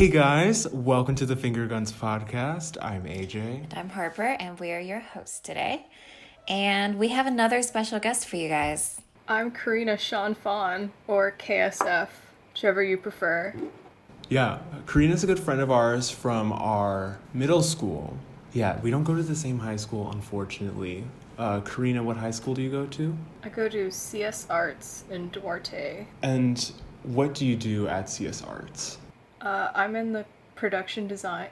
Hey guys, welcome to the Fingerguns podcast. I'm AJ. And I'm Harper, and we are your hosts today. And we have another special guest for you guys. I'm Karina Sean Fawn, or KSF, whichever you prefer. Yeah, Karina's a good friend of ours from our middle school. Yeah, we don't go to the same high school, unfortunately. Karina, what high school do you go to? I go to CS Arts in Duarte. And what do you do at CS Arts? I'm in the production design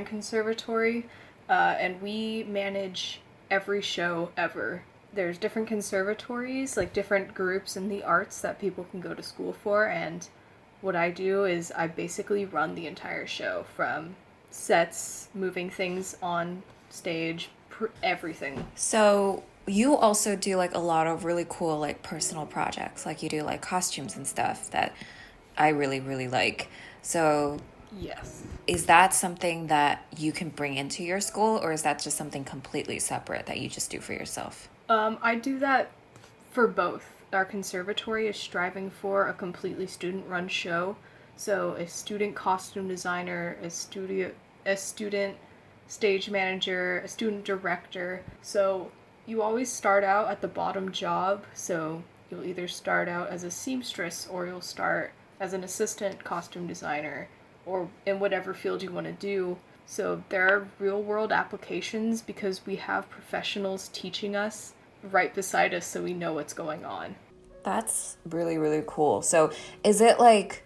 conservatory, and we manage every show ever. There's different conservatories, like different groups in the arts that people can go to school for, and what I do is I basically run the entire show, from sets, moving things on stage, everything. So you also do like a lot of really cool like personal projects. Like you do like costumes and stuff that I really, really like. So Yes. is that something that you can bring into your school, or is that just something completely separate that you just do for yourself? I do that for both. Our conservatory is striving for a completely student-run show, so a student costume designer, a student stage manager, a student director. So you always start out at the bottom job, so you'll either start out as a seamstress or you'll start as an assistant costume designer, or in whatever field you want to do. So there are real world applications because we have professionals teaching us right beside us, so we know what's going on. That's really, really cool. So is it like,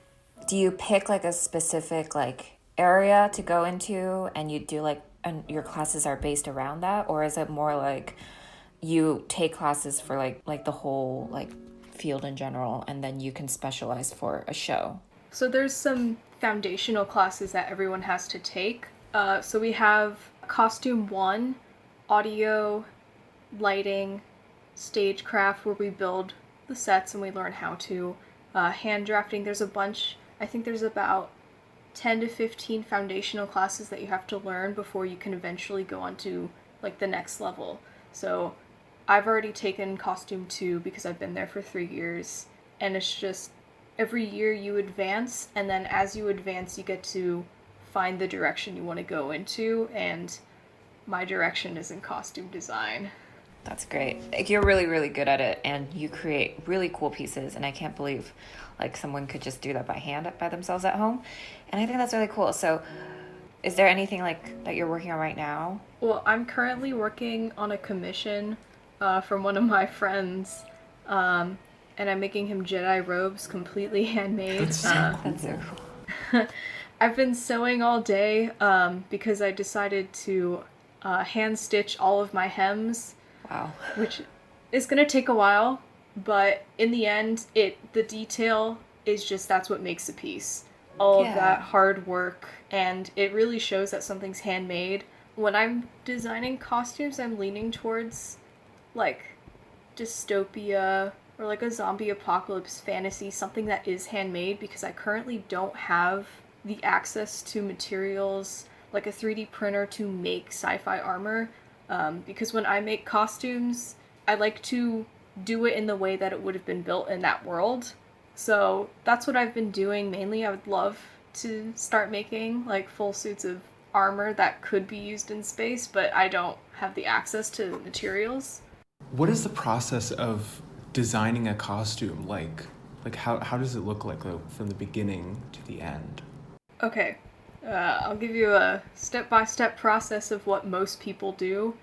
do you pick like a specific like area to go into and you do like, and your classes are based around that? Or is it more like you take classes for like the whole like field in general, and then you can specialize for a show? So there's some foundational classes that everyone has to take. So we have Costume 1, audio, lighting, stagecraft, where we build the sets and we learn how to. Hand drafting, there's a bunch. I think there's about 10 to 15 foundational classes that you have to learn before you can eventually go on to like the next level. So I've already taken Costume 2 because I've been there for 3 years, and it's just every year you advance, and then as you advance you get to find the direction you want to go into, and my direction is in costume design. That's great. Like, you're really, really good at it, and you create really cool pieces, and I can't believe like someone could just do that by hand by themselves at home. And I think that's really cool. So is there anything like that you're working on right now? Well, I'm currently working on a commission from one of my friends, and I'm making him Jedi robes completely handmade. That's so cool. That's so cool. I've been sewing all day because I decided to hand stitch all of my hems, Wow. which is going to take a while, but in the end, the detail is just, that's what makes a piece. All Yeah. of that hard work, and it really shows that something's handmade. When I'm designing costumes, I'm leaning towards like dystopia or like a zombie apocalypse fantasy, something that is handmade, because I currently don't have the access to materials like a 3D printer to make sci-fi armor. Because when I make costumes, I like to do it in the way that it would have been built in that world. So that's what I've been doing mainly. I would love to start making like full suits of armor that could be used in space, but I don't have the access to materials. What is the process of designing a costume like? Like how does it look like from the beginning to the end? Okay, I'll give you a step-by-step process of what most people do.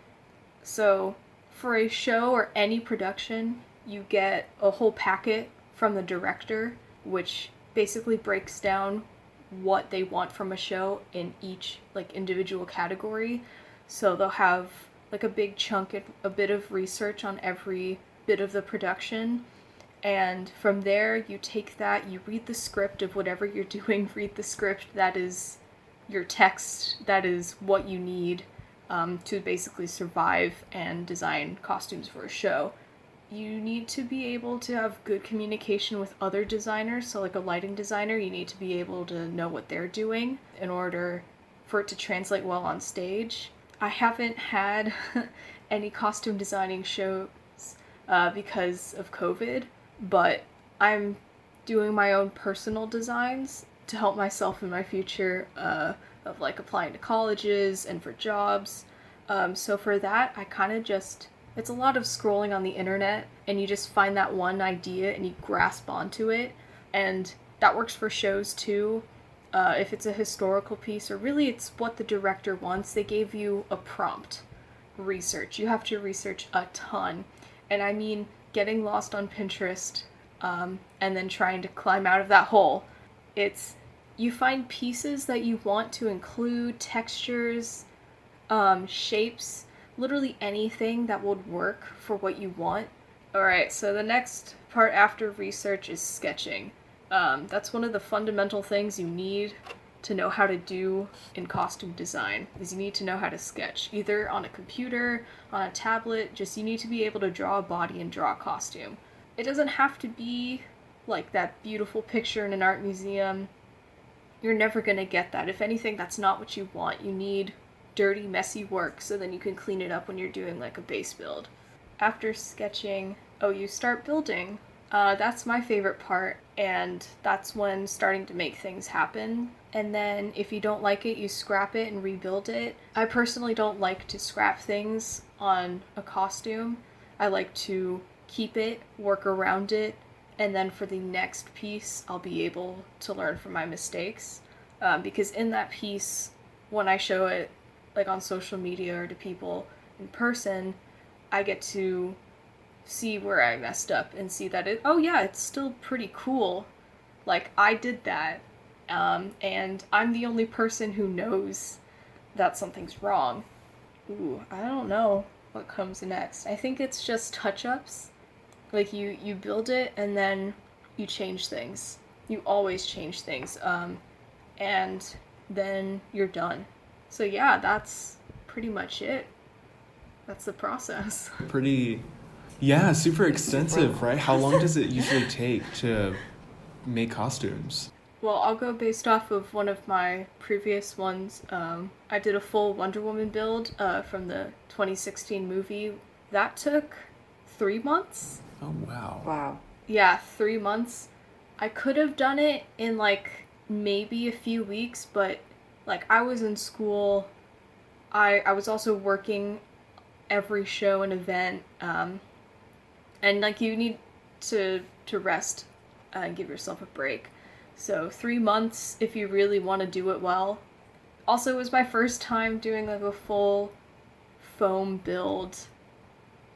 So, for a show or any production, you get a whole packet from the director, which basically breaks down what they want from a show in each like individual category. So they'll have like a big chunk, a bit of research on every bit of the production. And from there, you take that, you read the script of whatever you're doing, read the script, that is your text, that is what you need to basically survive and design costumes for a show. You need to be able to have good communication with other designers, so like a lighting designer, you need to be able to know what they're doing in order for it to translate well on stage. I haven't had any costume designing shows because of COVID, but I'm doing my own personal designs to help myself in my future of like applying to colleges and for jobs. So for that, I kind of just, it's a lot of scrolling on the internet and you just find that one idea and you grasp onto it. And that works for shows too. If it's a historical piece, or really it's what the director wants, they gave you a prompt. Research. You have to research a ton. And I mean, getting lost on Pinterest and then trying to climb out of that hole. It's, you find pieces that you want to include, textures, shapes, literally anything that would work for what you want. Alright, so the next part after research is sketching. That's one of the fundamental things you need to know how to do in costume design, is you need to know how to sketch, either on a computer, on a tablet, just you need to be able to draw a body and draw a costume. It doesn't have to be like that beautiful picture in an art museum. You're never gonna get that. If anything, that's not what you want. You need dirty, messy work so then you can clean it up when you're doing like a base build. After sketching, you start building. That's my favorite part, and that's when starting to make things happen. And then if you don't like it, you scrap it and rebuild it. I personally don't like to scrap things on a costume. I like to keep it, work around it, and then for the next piece, I'll be able to learn from my mistakes. Because in that piece, when I show it like on social media or to people in person, I get to see where I messed up and see that it's still pretty cool. Like, I did that. And I'm the only person who knows that something's wrong. Ooh, I don't know what comes next. I think it's just touch-ups. Like, you build it and then you change things. You always change things. And then you're done. So yeah, that's pretty much it. That's the process. Super extensive, right? How long does it usually take to make costumes? Well, I'll go based off of one of my previous ones. I did a full Wonder Woman build from the 2016 movie. That took 3 months. Oh, wow. Wow. Yeah, 3 months. I could have done it in like maybe a few weeks, but like I was in school. I was also working every show and event. And like you need to rest and give yourself a break. So 3 months if you really want to do it well. Also, it was my first time doing like a full foam build.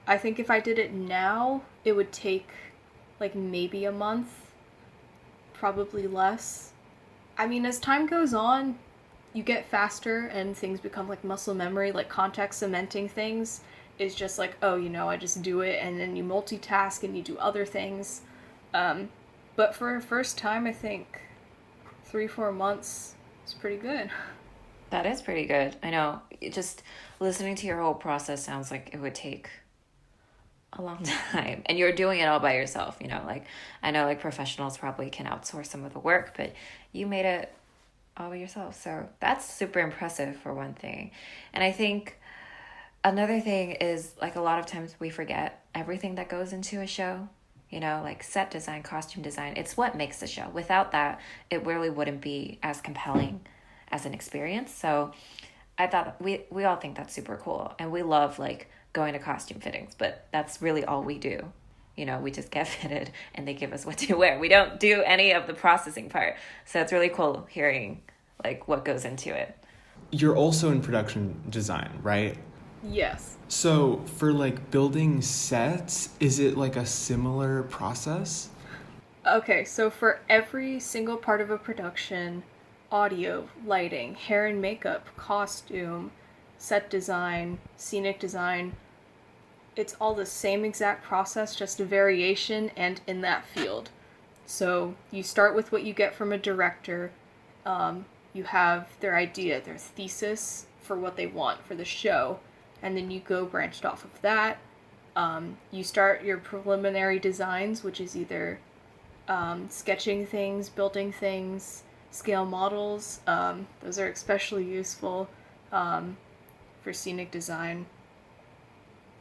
I think if I did it now, it would take like maybe a month, probably less. I mean, as time goes on, you get faster and things become like muscle memory, like contact cementing things is just like, I just do it, and then you multitask and you do other things. But for a first time, I think 3-4 months is pretty good. That is pretty good. I know. Just listening to your whole process sounds like it would take a long time. And you're doing it all by yourself, like I know like professionals probably can outsource some of the work, but you made it all by yourself. So that's super impressive for one thing. And I think another thing is like a lot of times we forget everything that goes into a show, like set design, costume design. It's what makes the show. Without that, it really wouldn't be as compelling as an experience. So I thought we all think that's super cool. And we love like going to costume fittings, but that's really all we do. We just get fitted and they give us what to wear. We don't do any of the processing part. So it's really cool hearing like what goes into it. You're also in production design, right? Yes. So for like building sets, is it like a similar process? Okay, so for every single part of a production, audio, lighting, hair and makeup, costume, set design, scenic design, it's all the same exact process, just a variation and in that field. So you start with what you get from a director. You have their idea, their thesis for what they want for the show, and then you go branched off of that. You start your preliminary designs, which is either sketching things, building things, scale models. Those are especially useful for scenic design.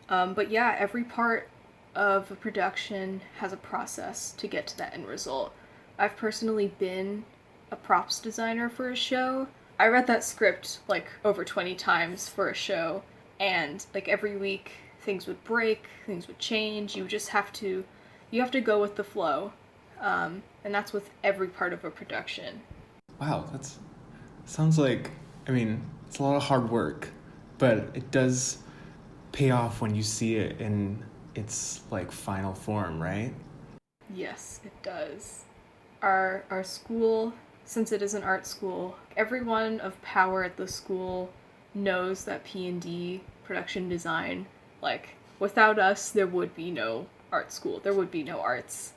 But yeah, every part of a production has a process to get to that end result. I've personally been a props designer for a show. I read that script like over 20 times for a show, and like every week things would break, things would change. You have to go with the flow, and that's with every part of a production. Wow, that's sounds like, I mean, it's a lot of hard work, but it does pay off when you see it in its like final form, right? Yes, it does. Our school, since it is an art school, everyone of power at the school knows that P&D production design, like without us there would be no art school. There would be no arts.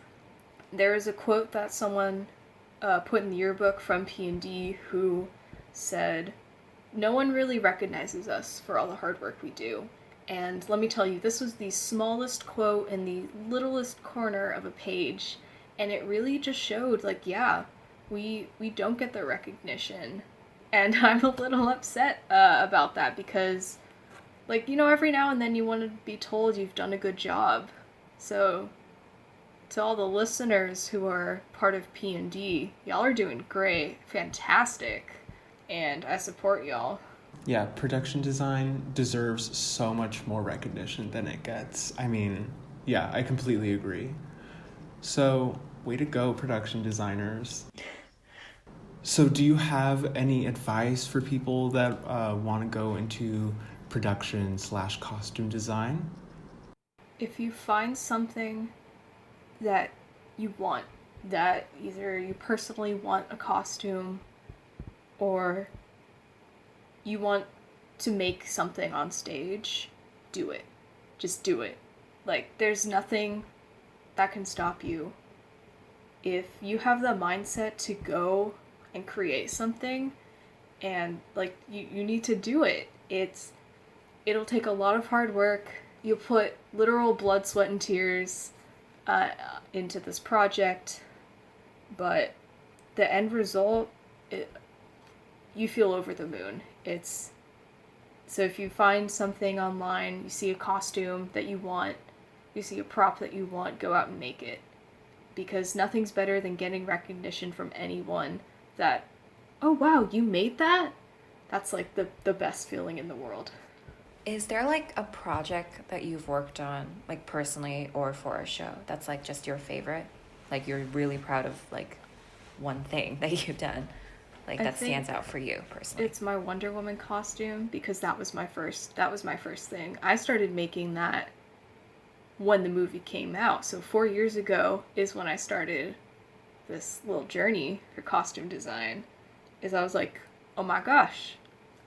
There is a quote that someone put in the yearbook from P&D who said, "No one really recognizes us for all the hard work we do." And let me tell you, this was the smallest quote in the littlest corner of a page, and it really just showed, like, yeah, we don't get the recognition. And I'm a little upset about that because, like, you know, every now and then you want to be told you've done a good job. So, to all the listeners who are part of P&D, y'all are doing great, fantastic, and I support y'all. Yeah, production design deserves so much more recognition than it gets. I mean, yeah, I completely agree. So, way to go, production designers. So, do you have any advice for people that want to go into production/costume design? If you find something that you want, that either you personally want a costume or you want to make something on stage, do it. Just do it. Like, there's nothing that can stop you. If you have the mindset to go and create something, and like you need to do it. It'll take a lot of hard work. You'll put literal blood, sweat, and tears into this project, but the end result, you feel over the moon. So if you find something online, you see a costume that you want, you see a prop that you want, go out and make it. Because nothing's better than getting recognition from anyone that, oh wow, you made that? That's like the best feeling in the world. Is there like a project that you've worked on, like personally or for a show, that's like just your favorite? Like you're really proud of like one thing that you've done, like that stands out for you personally? It's my Wonder Woman costume because that was my first thing. I started making that when the movie came out. So 4 years ago is when I started this little journey for costume design. Is I was like, oh my gosh,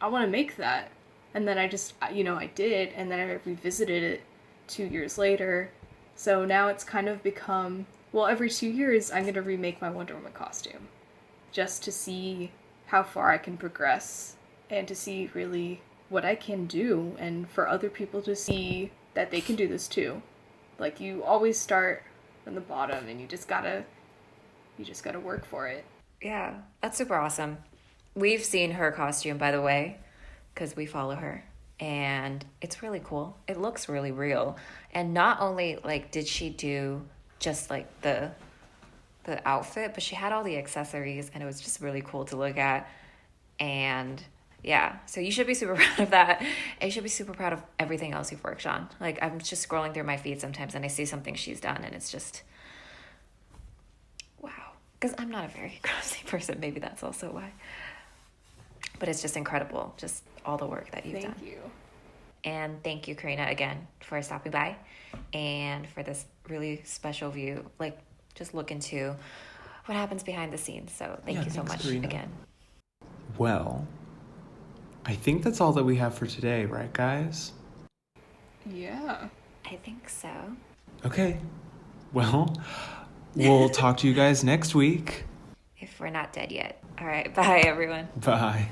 I want to make that. And then I just, I did, and then I revisited it 2 years later. So now it's kind of become, well, every 2 years I'm going to remake my Wonder Woman costume. Just to see how far I can progress and to see really what I can do and for other people to see that they can do this too. Like, you always start from the bottom and you just gotta work for it. Yeah, that's super awesome. We've seen her costume, by the way, because we follow her, and it's really cool. It looks really real. And not only like did she do just like the outfit, but she had all the accessories, and it was just really cool to look at. And yeah, so you should be super proud of that. And you should be super proud of everything else you've worked on. Like, I'm just scrolling through my feed sometimes and I see something she's done, and it's just wow. Because I'm not a very crafty person. Maybe that's also why. But it's just incredible, just all the work that you've done. Thank you. And thank you, Karina, again, for stopping by and for this really special view. Like, just look into what happens behind the scenes. So thank you so much, Karina. Again. Well, I think that's all that we have for today, right, guys? Yeah. I think so. Okay. Well, we'll talk to you guys next week. If we're not dead yet. All right. Bye, everyone. Bye.